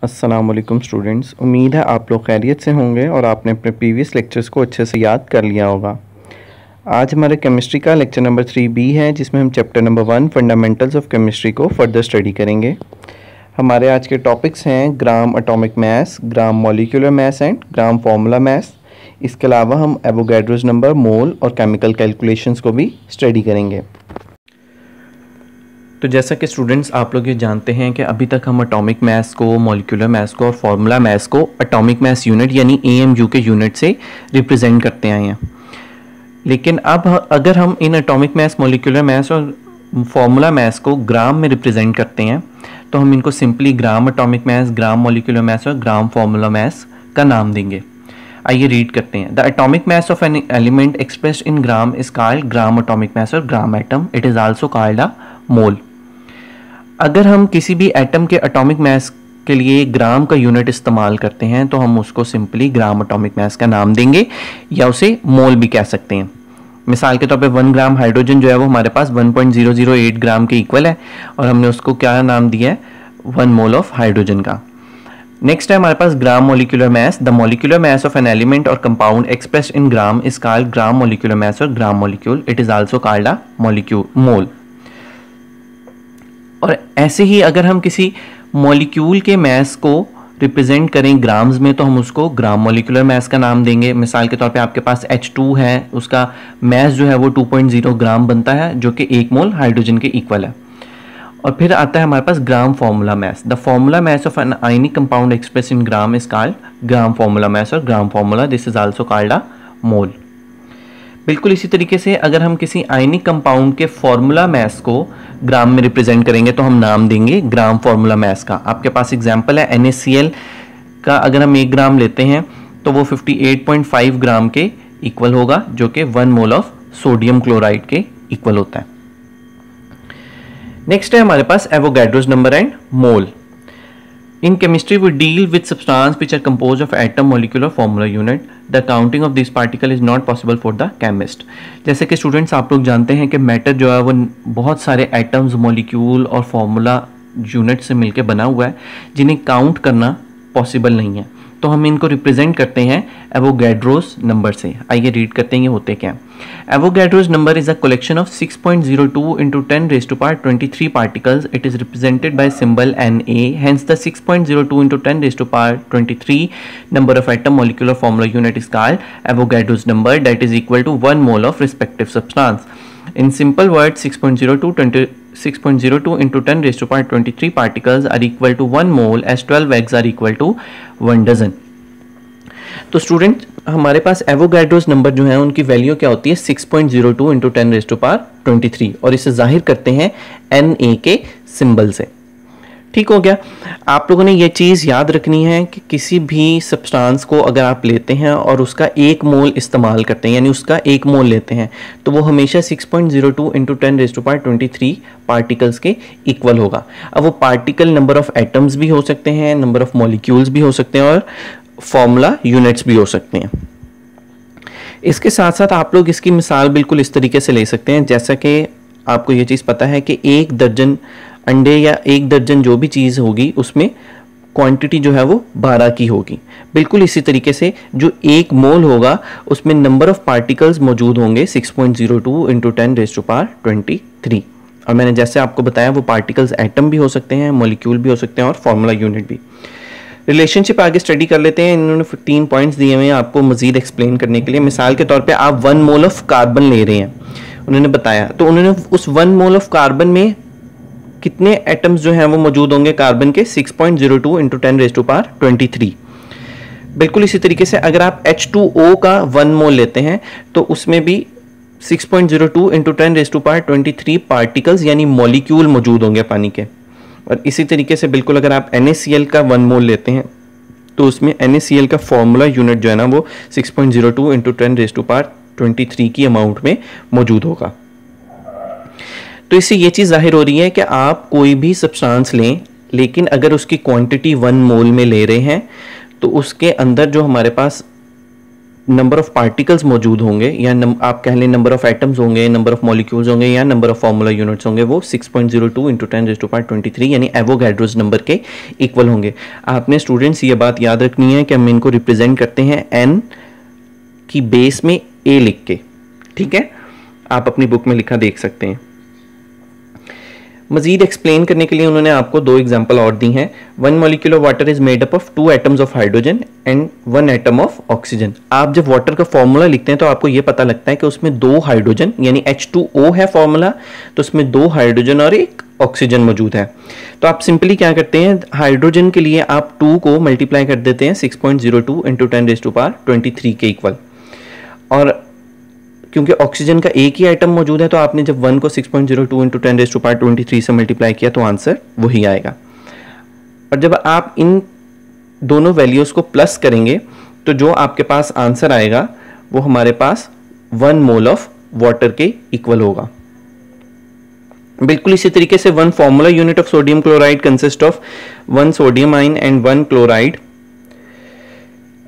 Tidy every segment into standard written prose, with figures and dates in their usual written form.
अस्सलाम वालेकुम स्टूडेंट्स, उम्मीद है आप लोग खैरियत से होंगे और आपने अपने प्रीवियस लेक्चर्स को अच्छे से याद कर लिया होगा। आज हमारे केमिस्ट्री का लेक्चर नंबर 3B है, जिसमें हम chapter number 1 fundamentals of chemistry को फर्दर स्टडी करेंगे। हमारे आज के टॉपिक्स हैं ग्राम atomic mass, gram molecular mass and gram formula मास। इसके अलावा हम एवोगैड्रोस नंबर, मोल और केमिकल कैलकुलेशंस को भी स्टडी करेंगे। तो जैसा कि स्टूडेंट्स आप लोग ये जानते हैं कि अभी तक हम एटॉमिक मास को, मॉलिक्यूलर मास को और फार्मूला मास को एटॉमिक मास यूनिट यानी AMU के यूनिट से रिप्रेजेंट करते आए हैं। लेकिन अब अगर हम in atomic mass, molecular mass और फार्मूला मास को ग्राम में रिप्रेजेंट करते हैं तो हम इनको सिंपली ग्राम एटॉमिक मास, ग्राम मॉलिक्यूलर मास और ग्राम फार्मूला मास का नाम देंगे। आइए रीड करते हैं। The atomic mass of an element expressed in gram is called gram atomic mass और gram atom. It is also called a mole. अगर हम किसी भी एटम के एटॉमिक मास के लिए ग्राम का यूनिट इस्तेमाल करते हैं तो हम उसको सिंपली ग्राम एटॉमिक मास का नाम देंगे या उसे मोल भी कह सकते हैं। मिसाल के तौर पे 1 ग्राम हाइड्रोजन जो है वो हमारे पास 1.008 ग्राम के इक्वल है और हमने उसको क्या नाम दिया है, 1 मोल ऑफ हाइड्रोजन का। नेक्स्ट है हमारे पास gram molecular mass. The molecular mass of an element और compound expressed in gram is called gram molecular mass और gram molecule. It is also called a mole. और ऐसे ही अगर हम किसी मॉलिक्यूल के मास को रिप्रेजेंट करें ग्राम्स में तो हम उसको ग्राम मॉलिक्यूलर मास का नाम देंगे। मिसाल के तौर पे आपके पास H2 है, उसका मास जो है वो 2.0 ग्राम बनता है जो कि 1 मोल हाइड्रोजन के इक्वल है। और फिर आता है हमारे पास gram formula mass. The formula mass of an ionic compound express in gram is called gram formula mass और gram formula this is also called a mole. बिल्कुल इसी तरीके से अगर हम किसी आयनिक कंपाउंड के फार्मूला मास को ग्राम में रिप्रेजेंट करेंगे तो हम नाम देंगे ग्राम फार्मूला मास का। आपके पास एग्जांपल है NaCl का, अगर हम 1 ग्राम लेते हैं तो वो 58.5 ग्राम के इक्वल होगा जो कि 1 मोल ऑफ सोडियम क्लोराइड के इक्वल होता है। नेक्स्ट है हमारे पास Avogadro's number and mole. In chemistry, we deal with substances which are composed of atom, molecule, or formula unit. The counting of these particles is not possible for the chemist. जैसे कि students आप लोग जानते हैं कि matter जो है वो बहुत सारे एटम्स, मॉलिक्यूल और फार्मूला यूनिट से मिलकर बना हुआ है जिन्हें काउंट करना पॉसिबल नहीं है, तो हम इनको रिप्रेजेंट करते हैं एवोगैड्रोस नंबर से। आइए रीड करते हैं ये होते क्या। Avogadro's number is a collection of 6.02 into 10⁻23 particles. It is represented by symbol Na. Hence the 6.02 into 10⁻23 number of atom, molecular, formula unit is called Avogadro's number, that is equal to 1 mole of respective substance. In simple words, 6.02 into 10⁻23 particles are equal to 1 mole as 12 eggs are equal to 1 dozen. तो student हमारे पास Avogadro's number जो है उनकी value क्या होती है 6.02 into 10⁻23 और इसे जाहिर करते हैं Na के सिंबल से। ठीक हो गया। आप लोगों ने ये चीज़ याद रखनी है कि किसी भी सब्सटेंस को अगर आप लेते हैं और उसका 1 मोल इस्तेमाल करते हैं यानी उसका 1 मोल लेते हैं तो वो हमेशा 6.02 into 10⁻23 पार्टिकल्स के इक्वल होगा। अब वो पार्टिकल नंबर ऑफ एटम्स भी हो सकते हैं, नंबर ऑफ मॉलिक्यूल्स भी हो सकते हैं और फॉर्मूला यूनिट्स भी हो सकते हैं। इसके साथ साथ आप लोग इसकी मिसाल बिल्कुल इस तरीके से ले सकते हैं, जैसा कि आपको ये चीज़ पता है कि 1 दर्जन अंडे या 1 दर्जन जो भी चीज़ होगी उसमें क्वांटिटी जो है वो 12 की होगी। बिल्कुल इसी तरीके से जो 1 मोल होगा उसमें नंबर ऑफ पार्टिकल्स मौजूद होंगे 6.02 into 10⁻23। और मैंने जैसे आपको बताया वो पार्टिकल्स एटम भी हो सकते हैं, मॉलिक्यूल भी हो सकते हैं और फॉर्मूला यूनिट भी। रिलेशनशिप आगे स्टडी कर लेते हैं। इन्होंने 3 पॉइंट्स दिए हुए हैं आपको मजीद एक्सप्लेन करने के लिए। मिसाल के तौर पे आप 1 मोल ऑफ कार्बन ले रहे हैं, उन्होंने बताया, तो उन्होंने उस 1 मोल ऑफ कार्बन में कितने एटम्स जो हैं वो मौजूद होंगे कार्बन के 6.02 into 10⁻23। बिल्कुल इसी तरीके से अगर आप H2O का 1 मोल लेते हैं तो उसमें भी 6.02 into 10⁻23 पार्टिकल्स यानी मॉलिक्यूल मौजूद होंगे पानी के। और इसी तरीके से बिल्कुल अगर आप NaCl का 1 मोल लेते हैं तो उसमें NaCl का फॉर्मूला यूनिट जो है ना वो 6.02 into 10⁻23 की अमाउंट में मौजूद होगा। तो इससे ये चीज़ जाहिर हो रही है कि आप कोई भी सब्सटेंस लें लेकिन अगर उसकी क्वांटिटी 1 मोल में ले रहे हैं तो उसके अंदर जो हमारे पास नंबर ऑफ पार्टिकल्स मौजूद होंगे या आप कह लें नंबर ऑफ एटम्स होंगे, नंबर ऑफ मॉलिक्यूल्स होंगे या नंबर ऑफ फार्मूला यूनिट्स होंगे, वो 6.02 × 10⁻23 यानी एवोगैड्रोस नंबर के इक्वल होंगे। आपने स्टूडेंट्स ये बात याद रखनी है कि हम इनको रिप्रेजेंट करते हैं n की बेस में a लिख के, ठीक है। आप अपनी बुक में लिखा देख सकते हैं। मजीद एक्सप्लेन करने के लिए उन्होंने आपको 2 एग्जाम्पल और दी हैं। 1 molecule of water is made up of 2 atoms of hydrogen and 1 atom of oxygen. आप जब वाटर का फॉर्मूला लिखते हैं तो आपको यह पता लगता है कि उसमें 2 हाइड्रोजन यानी H2O है फॉर्मूला, तो उसमें 2 हाइड्रोजन और 1 ऑक्सीजन मौजूद है। तो आप सिंपली क्या करते हैं, हाइड्रोजन के लिए आप 2 को मल्टीप्लाई कर देते हैं 6.02 × 10⁻23 के इक्वल, और क्योंकि ऑक्सीजन का एक ही आइटम मौजूद है तो आपने जब 1 को 6.02 × 10⁻23 से मल्टीप्लाई किया तो आंसर वही आएगा। और जब आप इन दोनों वैल्यूज को प्लस करेंगे तो जो आपके पास आंसर आएगा वो हमारे पास 1 मोल ऑफ वाटर के इक्वल होगा। बिल्कुल इसी तरीके से 1 formula unit of sodium chloride consist of 1 sodium ion and 1 chloride.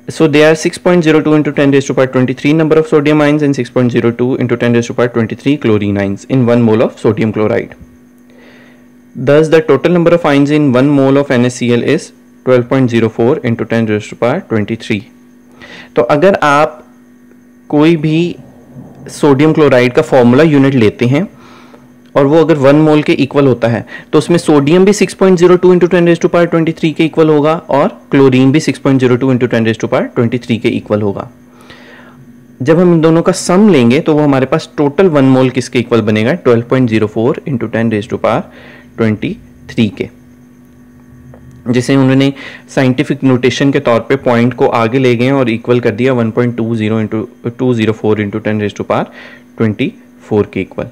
So they are 6.02 × 10⁻23 number of sodium ions and 6.02 × 10⁻23 chlorine ions in 1 mole of sodium chloride. Thus the total number of ions in 1 mole of NaCl is 12.04 × 10⁻23. तो अगर आप कोई भी sodium chloride का formula unit लेते हैं और वो अगर 1 मोल के इक्वल होता है तो उसमें सोडियम भी 6.02 × 10⁻23 के इक्वल होगा और क्लोरीन भी 6.02 × 10⁻23 के इक्वल होगा। जब हम इन दोनों का सम लेंगे तो वो हमारे पास टोटल 1 मोल किसके इक्वल बनेगा, 12.04 × 10⁻23 के, जिसे उन्होंने साइंटिफिक नोटेशन के तौर पे पॉइंट को आगे ले गए और इक्वल कर दिया 1.204 × 10⁻24 के इक्वल।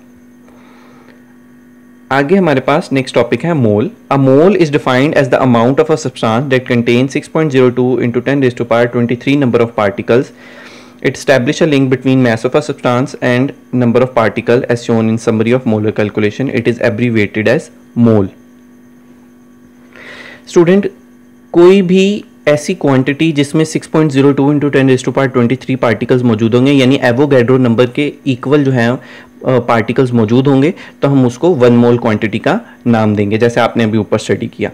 आगे हमारे पास नेक्स्ट टॉपिक है mole. A mole is defined as the amount of a substance that contain 6.02 × 10⁻23 number of particles. It establish a link between mass of a substance and number of particle as shown in summary of molar calculation. It is abbreviated as mole. Student, कोई भी ऐसी quantity जिसमें 6.02 × 10⁻23 particles मौजूद होंगे यानी Avogadro number के equal जो है पार्टिकल्स मौजूद होंगे तो हम उसको 1 मोल क्वांटिटी का नाम देंगे, जैसे आपने अभी ऊपर स्टडी किया।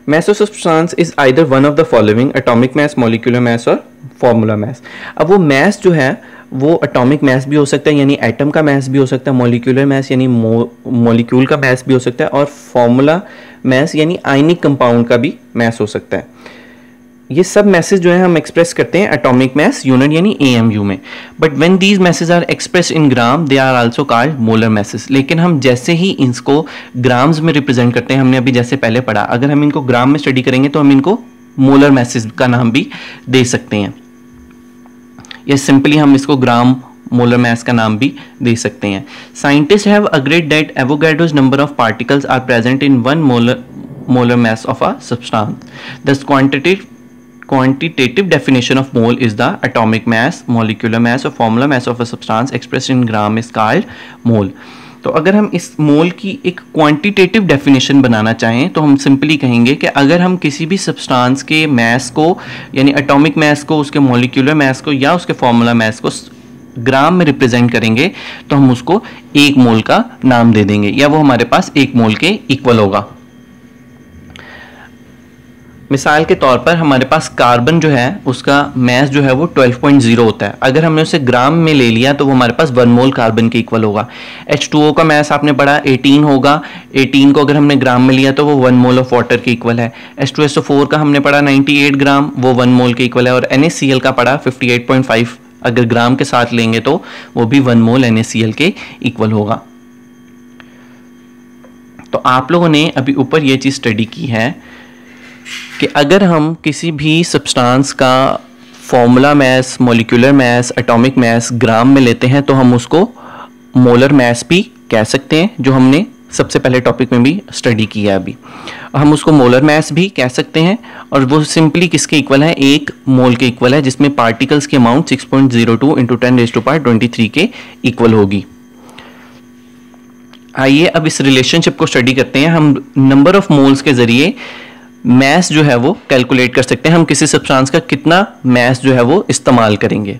Mass of substance is either one of the following: atomic mass, molecular mass और formula mass। अब वो mass जो है वो atomic mass भी हो सकता है यानी एटम का mass भी हो सकता है, molecular mass यानी molecule का mass भी हो सकता है और formula mass यानी आयनिक कंपाउंड का भी mass हो सकता है। ये सब मैसेज जो है हम एक्सप्रेस करते हैं एटॉमिक मैस यूनिट यानी AMU में, but when these masses are express in gram they are also called molar masses. लेकिन हम जैसे ही इसको ग्राम्स में रिप्रेजेंट करते हैं, हमने अभी जैसे पहले पढ़ा, अगर हम इनको ग्राम में स्टडी करेंगे तो हम इनको मोलर मैसेज का नाम भी दे सकते हैं, या सिंपली हम इसको ग्राम मोलर मास का नाम भी दे सकते हैं। Scientist have agreed that Avogadro's number of particles are present in 1 molar mass of a substance. Thus quantitative definition of mole is the atomic mass, molecular mass or formula mass of a substance expressed in gram is called mole. तो अगर हम इस मोल की एक quantitative definition बनाना चाहें तो हम simply कहेंगे कि अगर हम किसी भी सब्सटेंस के मास को यानी एटॉमिक मास को, उसके मॉलिक्यूलर मास को या उसके फॉर्मूला मास को ग्राम में रिप्रेजेंट करेंगे तो हम उसको 1 मोल का नाम दे देंगे या वो हमारे पास 1 मोल के इक्वल होगा। मिसाल के तौर पर हमारे पास कार्बन जो है उसका मास जो है वो 12.0 होता है, अगर हमने उसे ग्राम में ले लिया तो वो हमारे पास 1 मोल कार्बन के इक्वल होगा। H2O का मास आपने पढ़ा 18 होगा, 18 को अगर हमने ग्राम में लिया तो वो 1 मोल ऑफ वाटर के इक्वल है। H2SO4 का हमने पढ़ा 98 ग्राम, वो 1 मोल के इक्वल है। और NaCl का पढ़ा 58.5, अगर ग्राम के साथ लेंगे तो वो भी 1 मोल NaCl के इक्वल होगा। तो आप लोगों ने अभी ऊपर ये चीज़ स्टडी की है कि अगर हम किसी भी सब्सटेंस का formula mass, molecular mass, atomic mass gram में लेते हैं तो हम उसको मोलर मास भी कह सकते हैं, जो हमने सबसे पहले टॉपिक में भी स्टडी किया। अभी हम उसको मोलर मास भी कह सकते हैं और वो सिंपली किसके इक्वल है, 1 मोल के इक्वल है, जिसमें पार्टिकल्स की अमाउंट 6.02 × 10⁻23 के इक्वल होगी। आइए अब इस रिलेशनशिप को स्टडी करते हैं। हम नंबर ऑफ मोल्स के जरिए मैस जो है वो कैलकुलेट कर सकते हैं, हम किसी सब्सटेंस का कितना मैस जो है वो इस्तेमाल करेंगे।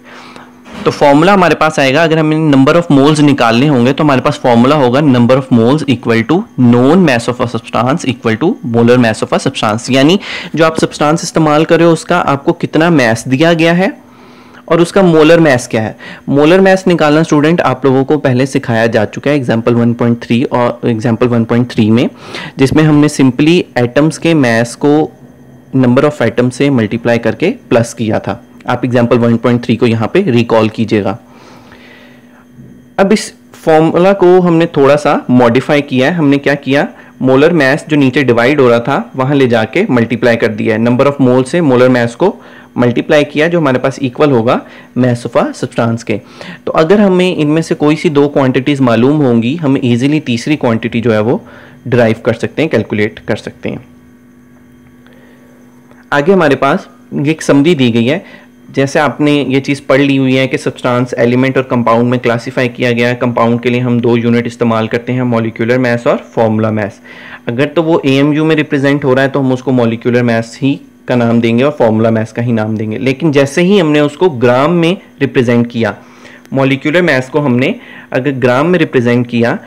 तो फॉर्मूला हमारे पास आएगा, अगर हमें नंबर ऑफ मोल्स निकालने होंगे तो हमारे पास फॉर्मूला होगा number of moles equal to known mass of a substance equal to molar mass of a substance. यानी जो आप सब्सटेंस इस्तेमाल कर रहे हो उसका आपको कितना मैस दिया गया है और उसका मोलर मैस क्या है। मोलर मैस निकालना स्टूडेंट आप लोगों को पहले सिखाया जा चुका है एग्जाम्पल 1.3 और एग्जाम्पल 1.3 में, जिसमें हमने सिंपली एटम्स के मैस को नंबर ऑफ एटम से मल्टीप्लाई करके प्लस किया था। आप एग्जाम्पल 1.3 को यहाँ पे रिकॉल कीजिएगा। अब इस फॉर्मूला को हमने थोड़ा सा मॉडिफाई किया है। हमने क्या किया, मोलर मैस जो नीचे डिवाइड हो रहा था वहां ले जाके मल्टीप्लाई कर दिया है, नंबर ऑफ मोल से मोलर मैस को मल्टीप्लाई किया जो हमारे पास इक्वल होगा मैस ऑफ अ सब्सटेंस के। तो अगर हमें इनमें से कोई सी दो क्वांटिटीज मालूम होंगी, हम इजीली तीसरी क्वांटिटी जो है वो डिराइव कर सकते हैं, कैलकुलेट कर सकते हैं। आगे हमारे पास एक समरी दी गई है, जैसे आपने ये चीज़ पढ़ ली हुई है कि सब्सटेंस एलिमेंट और कंपाउंड में क्लासिफाई किया गया है। कंपाउंड के लिए हम दो यूनिट इस्तेमाल करते हैं, मॉलिक्यूलर मैस और फॉर्मूला मैस। अगर तो वो AMU में रिप्रेजेंट हो रहा है तो हम उसको मॉलिक्यूलर मैस ही का नाम देंगे और फॉर्मूला मैस का ही नाम देंगे। लेकिन जैसे ही हमने उसको ग्राम में रिप्रेजेंट किया, मॉलिक्यूलर मैस को हमने अगर ग्राम में रिप्रेजेंट किया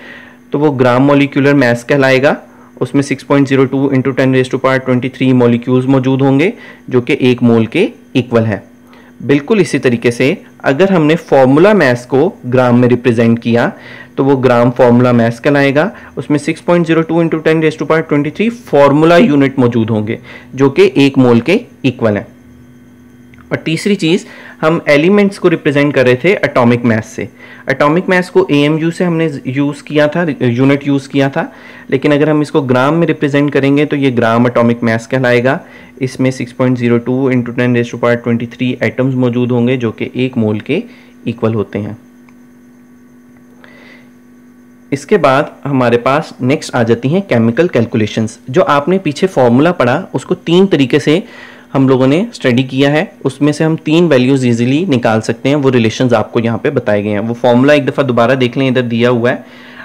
तो वो ग्राम मॉलिक्यूलर मैस कहलाएगा। उसमें 6.02 इंटू 10⁻23 मॉलिक्यूल्स मौजूद होंगे जो कि 1 मोल के इक्वल है। बिल्कुल इसी तरीके से अगर हमने फॉर्मूला मैस को ग्राम में रिप्रेजेंट किया तो वो ग्राम फॉर्मूला मैस कहलाएगा। उसमें 6.02 इंटू 10⁻23 फॉर्मूला यूनिट मौजूद होंगे जो कि 1 मोल के इक्वल है। और तीसरी चीज़, हम एलिमेंट्स को रिप्रेजेंट कर रहे थे एटॉमिक मैस से। एटॉमिक मैस को AMU से हमने यूज़ किया था, यूनिट यूज़ किया था, लेकिन अगर हम इसको ग्राम में रिप्रेजेंट करेंगे तो ये ग्राम एटॉमिक मैस कहलाएगा। इसमें 6.02 इंटू 10⁻23 एटम्स मौजूद होंगे जो कि 1 मोल के इक्वल होते हैं। इसके बाद हमारे पास नेक्स्ट आ जाती हैं केमिकल कैलकुलेशंस। जो आपने पीछे फॉर्मूला पढ़ा उसको 3 तरीके से हम लोगों ने स्टडी किया है, उसमें से हम 3 वैल्यूज इजीली निकाल सकते हैं। वो रिलेशंस आपको यहाँ पे बताए गए हैं। वो फॉर्मूला एक दफ़ा दोबारा देख लें, इधर दिया हुआ है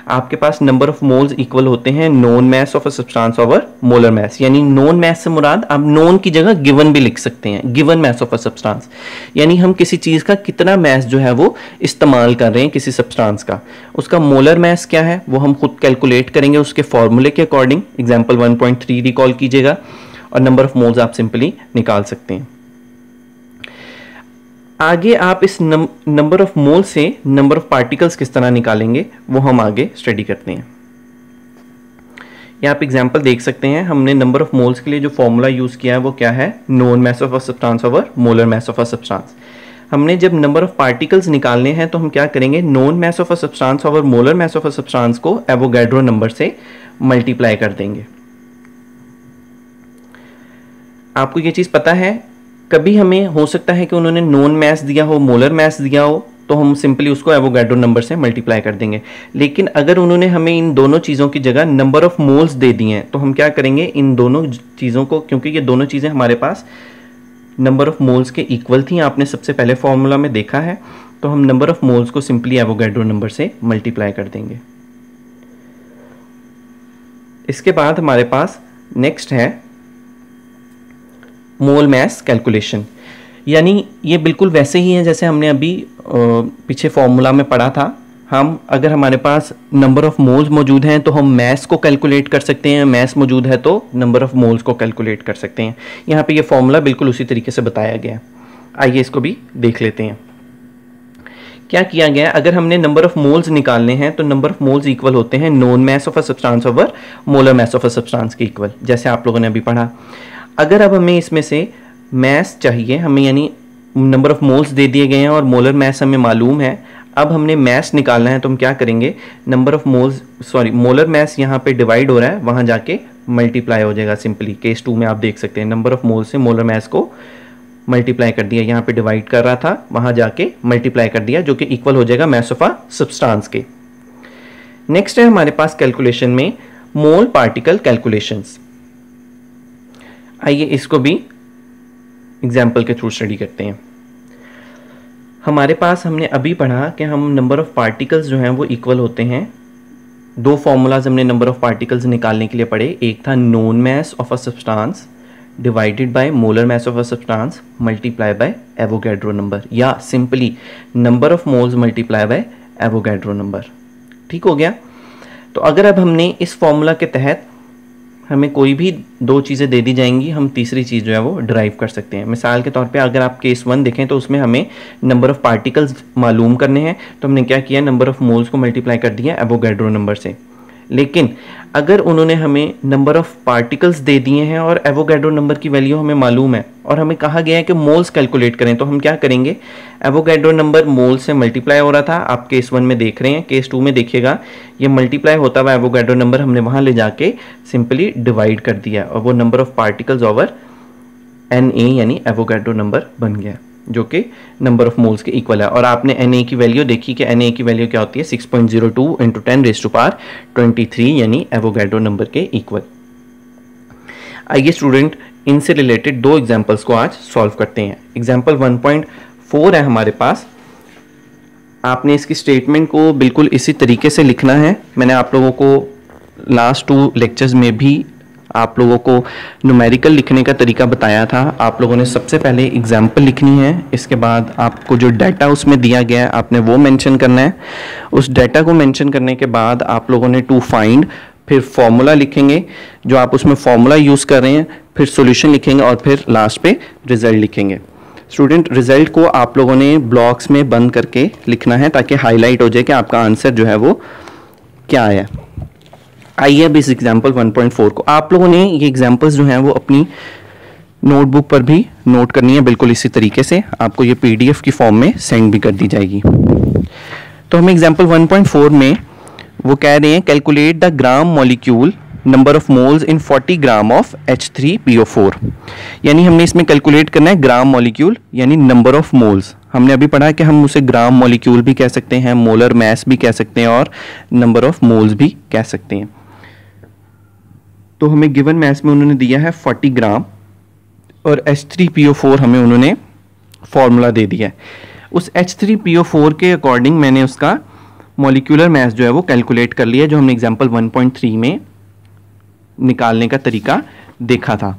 आपके पास। नंबर ऑफ मोल्स इक्वल होते हैं known mass of a substance over molar mass. यानी नोन मैस से मुराद आप नोन की जगह गिवन भी लिख सकते हैं, given mess of a substance. यानी हम किसी चीज़ का कितना मैस जो है वो इस्तेमाल कर रहे हैं किसी सब्सटेंस का। उसका मोलर मैस क्या है वो हम खुद कैलकुलेट करेंगे उसके फॉर्मूले के अकॉर्डिंग। एग्जाम्पल 1.3 रिकॉल कीजिएगा और नंबर ऑफ मोल्स आप सिंपली निकाल सकते हैं। आगे आप इस नंबर ऑफ मोल से नंबर ऑफ पार्टिकल्स किस तरह निकालेंगे वो हम आगे स्टडी करते हैं। यहाँ आप एग्जांपल देख सकते हैं, हमने नंबर ऑफ मोल्स के लिए जो फॉर्मूला यूज किया है वो क्या है, known mass of a substance over molar mass of a substance. हमने जब नंबर ऑफ पार्टिकल्स निकालने हैं तो हम क्या करेंगे, known mass of a substance over molar mass of a substance को एवोगैड्रो नंबर से मल्टीप्लाई कर देंगे। आपको ये चीज़ पता है, कभी हमें हो सकता है कि उन्होंने नोन मैस दिया हो, मोलर मैस दिया हो, तो हम सिंपली उसको एवोगैड्रो नंबर से मल्टीप्लाई कर देंगे। लेकिन अगर उन्होंने हमें इन दोनों चीज़ों की जगह नंबर ऑफ मोल्स दे दिए हैं तो हम क्या करेंगे, इन दोनों चीज़ों को, क्योंकि ये दोनों चीज़ें हमारे पास नंबर ऑफ मोल्स के इक्वल थी, आपने सबसे पहले फॉर्मूला में देखा है, तो हम नंबर ऑफ मोल्स को सिंपली एवोगैड्रो नंबर से मल्टीप्लाई कर देंगे। इसके बाद हमारे पास नेक्स्ट है मोल मैस कैलकुलेशन। यानी ये बिल्कुल वैसे ही है जैसे हमने अभी पीछे फॉर्मूला में पढ़ा था। हम अगर हमारे पास नंबर ऑफ मोल्स मौजूद हैं तो हम मैस को कैलकुलेट कर सकते हैं, मैस मौजूद है तो नंबर ऑफ मोल्स को कैलकुलेट कर सकते हैं। यहाँ पे ये फॉर्मूला बिल्कुल उसी तरीके से बताया गया है। आइए इसको भी देख लेते हैं क्या किया गया है। अगर हमने नंबर ऑफ मोल्स निकालने हैं तो नंबर ऑफ मोल्स इक्वल होते हैं known mass of a substance over molar mass of a substance के इक्वल, जैसे आप लोगों ने अभी पढ़ा। अगर अब हमें इसमें से मैस चाहिए, हमें यानी नंबर ऑफ मोल्स दे दिए गए हैं और मोलर मैस हमें मालूम है, अब हमने मैस निकालना है तो हम क्या करेंगे, number of moles molar mass यहाँ पे डिवाइड हो रहा है, वहाँ जाके मल्टीप्लाई हो जाएगा सिंपली। केस 2 में आप देख सकते हैं नंबर ऑफ मोल्स से मोलर मैस को मल्टीप्लाई कर दिया, यहाँ पे डिवाइड कर रहा था, वहाँ जाके मल्टीप्लाई कर दिया, जो कि इक्वल हो जाएगा मैस ऑफ अ सब्सटेंस के। नेक्स्ट है हमारे पास कैलकुलेशन में मोल पार्टिकल कैलकुलेशंस। आइए इसको भी एग्जाम्पल के थ्रू स्टडी करते हैं। हमारे पास हमने अभी पढ़ा कि हम नंबर ऑफ पार्टिकल्स जो हैं वो इक्वल होते हैं। 2 फॉर्मूलाज हमने नंबर ऑफ पार्टिकल्स निकालने के लिए पढ़े, एक था known mass of a substance divided by molar mass of a substance multiply by Avogadro number, या simply number of moles multiply by Avogadro number. ठीक हो गया। तो अगर अब हमने इस फॉर्मूला के तहत हमें कोई भी दो चीज़ें दे दी जाएंगी, हम तीसरी चीज़ जो है वो ड्राइव कर सकते हैं। मिसाल के तौर पे अगर आप केस 1 देखें तो उसमें हमें नंबर ऑफ पार्टिकल्स मालूम करने हैं, तो हमने क्या किया, नंबर ऑफ मोल्स को मल्टीप्लाई कर दिया एवोगैड्रो नंबर से। लेकिन अगर उन्होंने हमें नंबर ऑफ पार्टिकल्स दे दिए हैं और एवोगैड्रो नंबर की वैल्यू हमें मालूम है और हमें कहा गया है कि मोल्स कैलकुलेट करें, तो हम क्या करेंगे, एवोगैड्रो नंबर मोल से मल्टीप्लाई हो रहा था, आप केस 1 में देख रहे हैं, केस 2 में देखिएगा ये मल्टीप्लाई होता हुआ एवोगैड्रो नंबर हमने वहाँ ले जाके सिंपली डिवाइड कर दिया और वो number of particles over Na यानी एवोगैड्रो नंबर बन गया, जो कि नंबर ऑफ मोल्स के इक्वल है। और आपने Na की वैल्यू देखी कि Na की वैल्यू क्या होती है, 6.02 × 10⁻23 यानी एवोगैड्रो नंबर के इक्वल। आइए स्टूडेंट इनसे रिलेटेड दो एग्जांपल्स को आज सॉल्व करते हैं। एग्जांपल 1.4 है हमारे पास। आपने इसकी स्टेटमेंट को बिल्कुल इसी तरीके से लिखना है। मैंने आप लोगों को लास्ट 2 लेक्चर्स में भी आप लोगों को न्यूमेरिकल लिखने का तरीका बताया था। आप लोगों ने सबसे पहले एग्जाम्पल लिखनी है, इसके बाद आपको जो डाटा उसमें दिया गया है आपने वो मेंशन करना है। उस डाटा को मेंशन करने के बाद आप लोगों ने टू फाइंड, फिर फॉर्मूला लिखेंगे जो आप उसमें फॉर्मूला यूज़ कर रहे हैं, फिर सॉल्यूशन लिखेंगे और फिर लास्ट पे रिजल्ट लिखेंगे। स्टूडेंट रिजल्ट को आप लोगों ने ब्लॉक्स में बंद करके लिखना है ताकि हाईलाइट हो जाए कि आपका आंसर जो है वो क्या आया। आइए अब इस एग्जाम्पल 1.4 को आप लोगों ने ये एग्जाम्पल्स जो हैं वो अपनी नोटबुक पर भी नोट करनी है, बिल्कुल इसी तरीके से आपको ये PDF की फॉर्म में सेंड भी कर दी जाएगी। तो हम एग्जाम्पल 1.4 में वो कह रहे हैं calculate the gram molecule number of moles in 40 gram of H3PO4, यानी हमने इसमें कैलकुलेट करना है ग्राम मॉलिक्यूल यानी नंबर ऑफ मोल्स। हमने अभी पढ़ा कि हम उसे ग्राम मॉलिक्यूल भी कह सकते हैं, मोलर मास भी कह सकते हैं और नंबर ऑफ मोल्स भी कह सकते हैं। तो हमें गिवन मास में उन्होंने दिया है 40 ग्राम और H3PO4 हमें उन्होंने फॉर्मूला दे दिया है। उस H3PO4 के अकॉर्डिंग मैंने उसका मॉलिक्यूलर मास जो है वो कैलकुलेट कर लिया, जो हमने एग्जांपल 1.3 में निकालने का तरीका देखा था।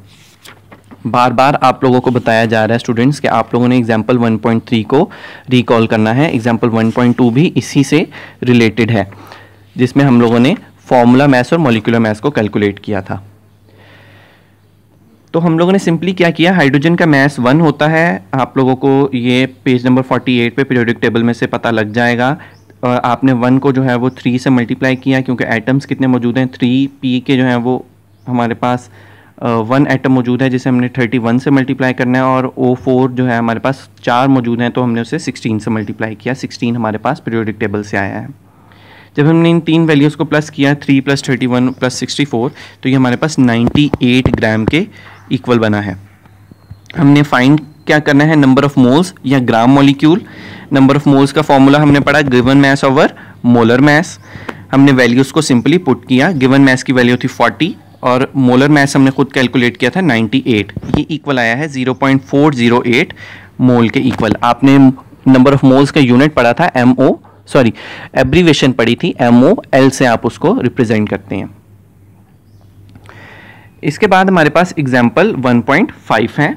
बार बार आप लोगों को बताया जा रहा है स्टूडेंट्स कि आप लोगों ने एग्जांपल 1.3 को रिकॉल करना है। एग्जांपल 1.2 भी इसी से रिलेटेड है, जिसमें हम लोगों ने फॉर्मूला मास और मॉलिक्यूलर मास को कैलकुलेट किया था। तो हम लोगों ने सिंपली क्या किया, हाइड्रोजन का मास 1 होता है। आप लोगों को ये पेज नंबर 48 पे पीरियोडिक टेबल में से पता लग जाएगा। आपने 1 को जो है वो 3 से मल्टीप्लाई किया, क्योंकि एटम्स कितने मौजूद हैं, 3p के जो हैं वो हमारे पास 1 एटम मौजूद है जिसे हमने 31 से मल्टीप्लाई करना है, और O4 जो है हमारे पास 4 मौजूद हैं तो हमने उसे 16 से मल्टीप्लाई किया। 16 हमारे पास पीरियोडिक टेबल से आया है। जब हमने इन 3 वैल्यूज़ को प्लस किया 3 + 31 + 64, तो ये हमारे पास 98 ग्राम के इक्वल बना है। हमने फाइंड क्या करना है, नंबर ऑफ मोल्स या gram molecule. Number of moles का फॉर्मूला हमने पढ़ा गिवन मास ओवर मोलर मास। हमने वैल्यूज़ को सिंपली पुट किया। गिवन मास की वैल्यू थी 40 और मोलर मास हमने खुद कैलकुलेट किया था 98। ये इक्वल आया है 0.408 मोल के इक्वल। आपने नंबर ऑफ मोल्स का यूनिट पढ़ा था एब्रीवेशन पढ़ी थी MOL से आप उसको रिप्रेजेंट करते हैं। इसके बाद हमारे पास एग्जाम्पल 1.5 है,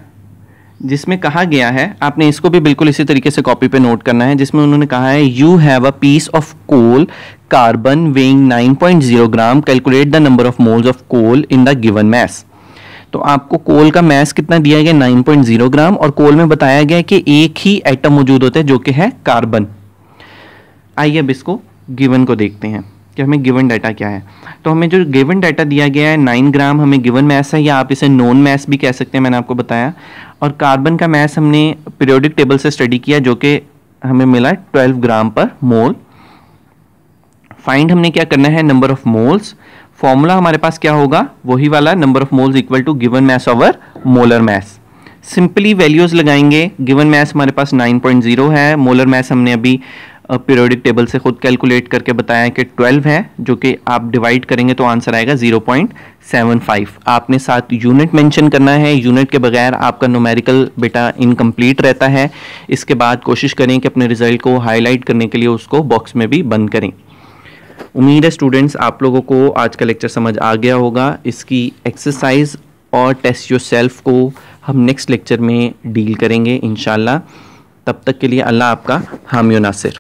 जिसमें कहा गया है, आपने इसको भी बिल्कुल इसी तरीके से कॉपी पे नोट करना है, जिसमें उन्होंने कहा है you have a piece of coal carbon weighing 9.0 gram, calculate the number of moles of coal in the given mass. तो आपको कोल का मास कितना दिया गया 9.0 ग्राम, और कोल में बताया गया कि एक ही एटम मौजूद होता है जो कि है कार्बन। आइए अब इसको गिवन को देखते हैं कि हमें गिवन डाटा क्या है। तो हमें जो गिवन डाटा दिया गया है 9 ग्राम हमें गिवन मास है, या आप इसे नोन मास भी कह सकते हैं, मैंने आपको बताया। और कार्बन का मास हमने पीरियोडिक टेबल से स्टडी किया जो कि हमें मिला 12 ग्राम पर मोल। फाइंड हमने क्या करना है, नंबर ऑफ मोल्स। फॉर्मूला हमारे पास क्या होगा, वही वाला number of moles equal to given mass over molar mass. Simply values लगाएंगे। गिवन मास हमारे पास 9.0 है, मोलर मास हमने अभी पीरियोडिक टेबल से खुद कैलकुलेट करके बताया कि 12 है, जो कि आप डिवाइड करेंगे तो आंसर आएगा 0.75। आपने साथ यूनिट मेंशन करना है, यूनिट के बगैर आपका न्यूमेरिकल बेटा इनकम्प्लीट रहता है। इसके बाद कोशिश करें कि अपने रिजल्ट को हाईलाइट करने के लिए उसको बॉक्स में भी बंद करें। उम्मीद है स्टूडेंट्स आप लोगों को आज का लेक्चर समझ आ गया होगा। इसकी एक्सरसाइज और टेस्ट योरसेल्फ को हम नेक्स्ट लेक्चर में डील करेंगे इंशाल्लाह। तब तक के लिए अल्लाह आपका हामी व नासिर।